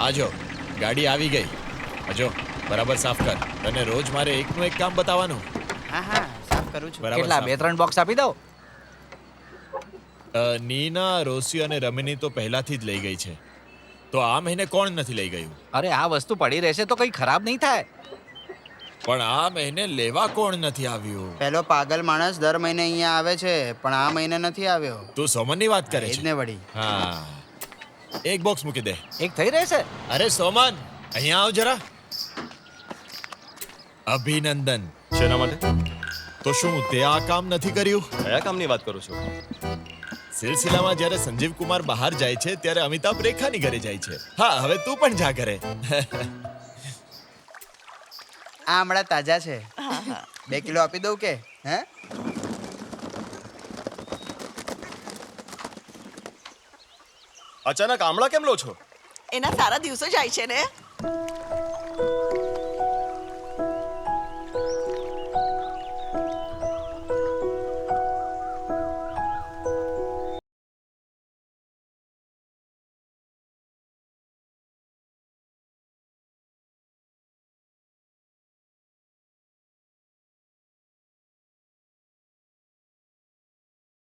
આજો ગાડી આવી ગઈ. આજો બરાબર સાફ કર. તને રોજ મારે એકનું એક કામ બતાવવાનું. હા હા સાફ કરું છું. બરાબર કેટલા સાફ. 2-3 બોક્સ આપી દઉં? નીના, રોસી અને રમિની તો પહેલાથી જ લઈ ગઈ છે. તો આ મહિને કોણ નથી લઈ ગયું? અરે આ વસ્તુ પડી રહેશે તો કંઈ ખરાબ નહીં થાય. પણ આ મહિને લેવા કોણ નથી આવ્યું? પેલો પાગલ માણસ દર મહિને અહીંયા આવે છે પણ આ મહિને નથી આવ્યો. તું સોમનની વાત કરે એ જ છે? ને વળી. હા, એક બોક્સ મૂકી દે. એક થઈ રહેશે. અરે સોમન, અહીંયા આવ જરા. અભિનંદન. શેના માટે? તો શું તે આ કામ નથી કર્યું? કયા કામની વાત કરું છું? સિલસિલામાં જ્યારે સંજીવ કુમાર બહાર જાય છે ત્યારે અમિતાભ રેખાની ઘરે જાય છે. હા, હવે તું પણ જા ઘરે. આ હમણાં તાજા છે. 2 કિલો આપી દઉં કે હે? અચાનક આમળા કેમ લો છો? એના સારા દિવસો જાય છે ને.